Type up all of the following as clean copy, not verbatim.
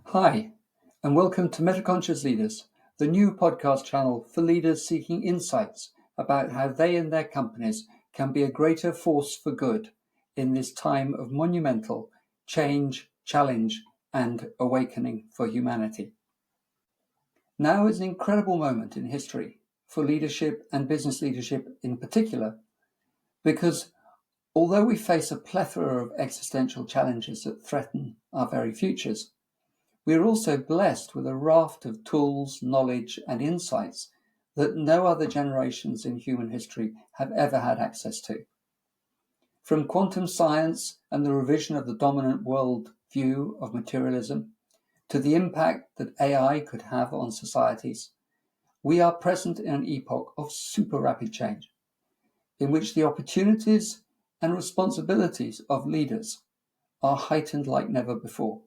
Hi, and welcome to Metaconscious Leaders, the new podcast channel for leaders seeking insights about how they and their companies can be a greater force for good in this time of monumental change, challenge, and awakening for humanity. Now is an incredible moment in history for leadership and business leadership in particular, because although we face a plethora of existential challenges that threaten our very futures, we are also blessed with a raft of tools, knowledge, and insights that no other generations in human history have ever had access to. From quantum science and the revision of the dominant world view of materialism to the impact that AI could have on societies, we are present in an epoch of super rapid change, in which the opportunities and responsibilities of leaders are heightened like never before.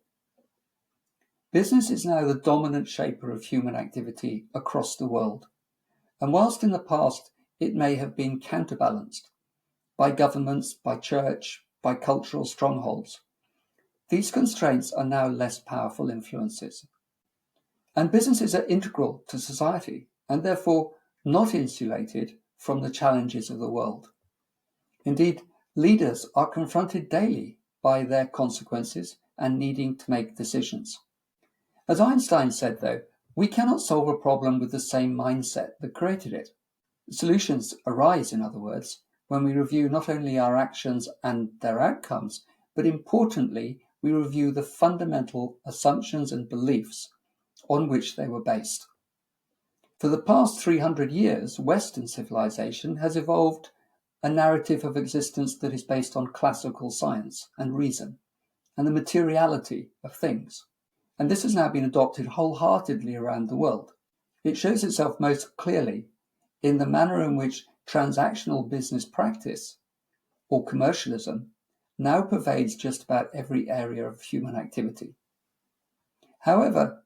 Business is now the dominant shaper of human activity across the world, and whilst in the past it may have been counterbalanced by governments, by church, by cultural strongholds, these constraints are now less powerful influences. And businesses are integral to society and therefore not insulated from the challenges of the world. Indeed, leaders are confronted daily by their consequences and needing to make decisions. As Einstein said, though, we cannot solve a problem with the same mindset that created it. Solutions arise, in other words, when we review not only our actions and their outcomes, but importantly, we review the fundamental assumptions and beliefs on which they were based. For the past 300 years, Western civilization has evolved a narrative of existence that is based on classical science and reason and the materiality of things. And this has now been adopted wholeheartedly around the world. It shows itself most clearly in the manner in which transactional business practice, or commercialism, now pervades just about every area of human activity. However,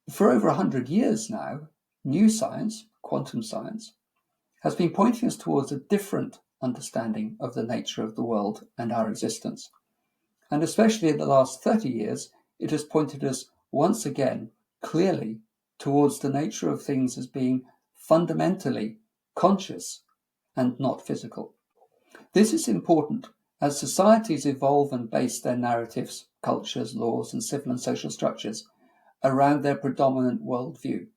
for over 100 years now, new science, quantum science, has been pointing us towards a different understanding of the nature of the world and our existence. And especially in the last 30 years, it has pointed us once again clearly towards the nature of things as being fundamentally conscious and not physical. This is important as societies evolve and base their narratives, cultures, laws, and civil and social structures around their predominant worldview.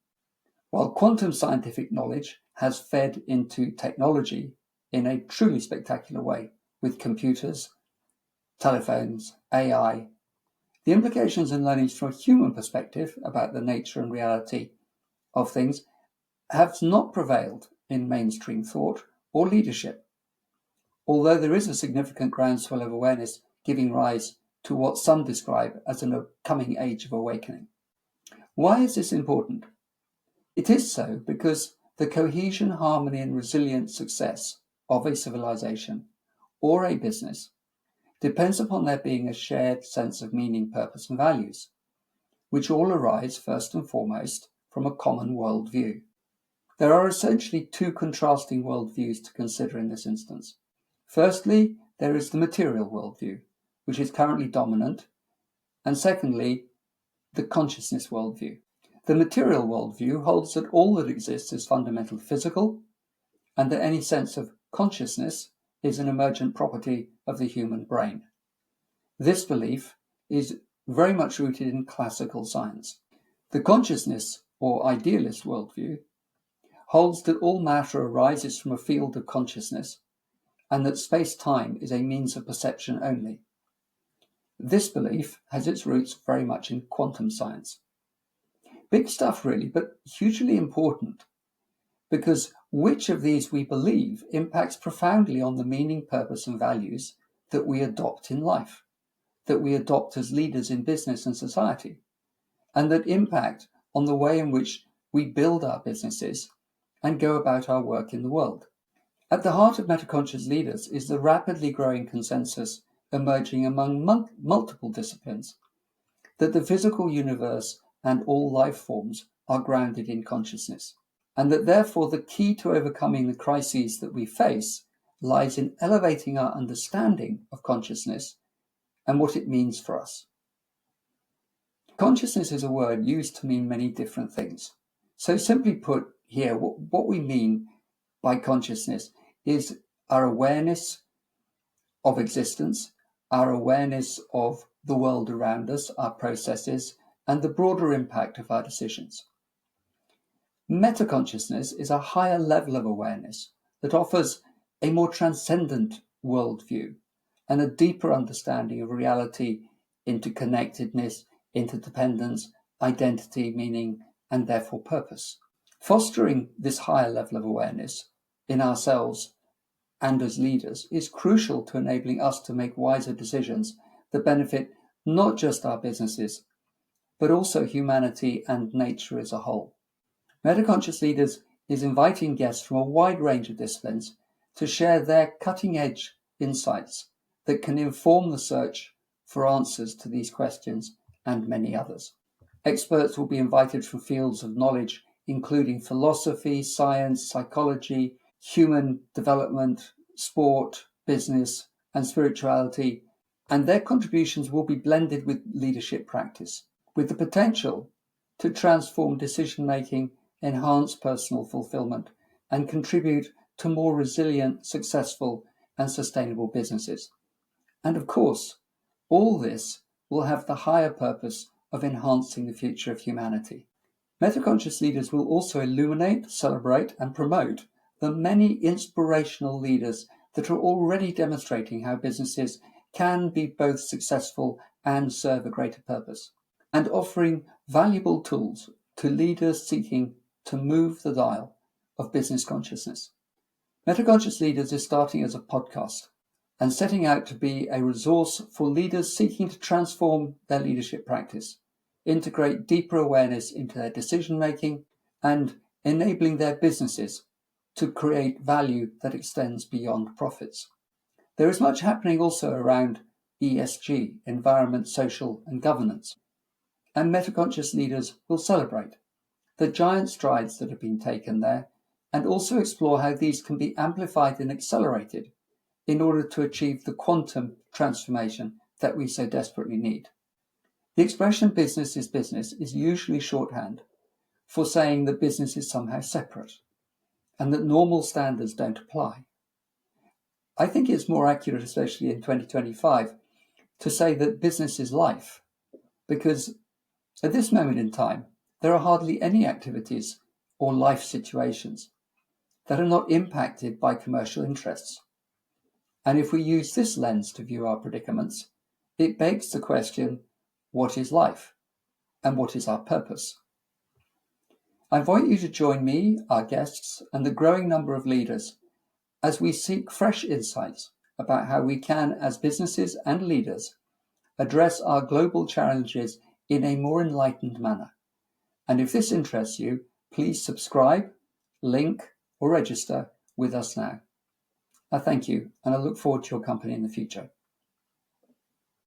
While quantum scientific knowledge has fed into technology in a truly spectacular way with computers, telephones, AI, the implications and learnings from a human perspective about the nature and reality of things have not prevailed in mainstream thought or leadership, although there is a significant groundswell of awareness giving rise to what some describe as an coming age of awakening. Why is this important? It is so because the cohesion, harmony, and resilient success of a civilization or a business depends upon there being a shared sense of meaning, purpose, and values, which all arise first and foremost from a common worldview. There are essentially two contrasting worldviews to consider in this instance. Firstly, there is the material worldview, which is currently dominant, and secondly, the consciousness worldview. The material worldview holds that all that exists is fundamentally physical, and that any sense of consciousness is an emergent property of the human brain. This belief is very much rooted in classical science. The consciousness or idealist worldview holds that all matter arises from a field of consciousness and that space-time is a means of perception only. This belief has its roots very much in quantum science. Big stuff really, but hugely important, because which of these we believe impacts profoundly on the meaning, purpose, and values that we adopt in life, that we adopt as leaders in business and society, and that impact on the way in which we build our businesses and go about our work in the world. At the heart of metaconscious leaders is the rapidly growing consensus emerging among multiple disciplines that the physical universe and all life forms are grounded in consciousness, and that therefore the key to overcoming the crises that we face lies in elevating our understanding of consciousness and what it means for us. Consciousness is a word used to mean many different things. So simply put here, what we mean by consciousness is our awareness of existence, our awareness of the world around us, our processes, and the broader impact of our decisions. Metaconsciousness is a higher level of awareness that offers a more transcendent worldview and a deeper understanding of reality, interconnectedness, interdependence, identity, meaning, and therefore purpose. Fostering this higher level of awareness in ourselves and as leaders is crucial to enabling us to make wiser decisions that benefit not just our businesses, but also humanity and nature as a whole. Metaconscious Leaders is inviting guests from a wide range of disciplines to share their cutting-edge insights that can inform the search for answers to these questions and many others. Experts will be invited from fields of knowledge including philosophy, science, psychology, human development, sport, business, and spirituality, and their contributions will be blended with leadership practice, with the potential to transform decision-making, enhance personal fulfillment, and contribute to more resilient, successful, and sustainable businesses. And of course, all this will have the higher purpose of enhancing the future of humanity. Metaconscious Leaders will also illuminate, celebrate, and promote the many inspirational leaders that are already demonstrating how businesses can be both successful and serve a greater purpose, and offering valuable tools to leaders seeking to move the dial of business consciousness. Metaconscious Leaders is starting as a podcast and setting out to be a resource for leaders seeking to transform their leadership practice, integrate deeper awareness into their decision-making, and enabling their businesses to create value that extends beyond profits. There is much happening also around ESG, environment, social, and governance, and Metaconscious Leaders will celebrate the giant strides that have been taken there and also explore how these can be amplified and accelerated in order to achieve the quantum transformation that we so desperately need. The expression business is usually shorthand for saying that business is somehow separate and that normal standards don't apply. I think it's more accurate, especially in 2025, to say that business is life, because at this moment in time, there are hardly any activities or life situations that are not impacted by commercial interests. And if we use this lens to view our predicaments, it begs the question, what is life? And what is our purpose? I invite you to join me, our guests, and the growing number of leaders as we seek fresh insights about how we can, as businesses and leaders, address our global challenges in a more enlightened manner. And if this interests you, please subscribe, link, or register with us now. I thank you, and I look forward to your company in the future.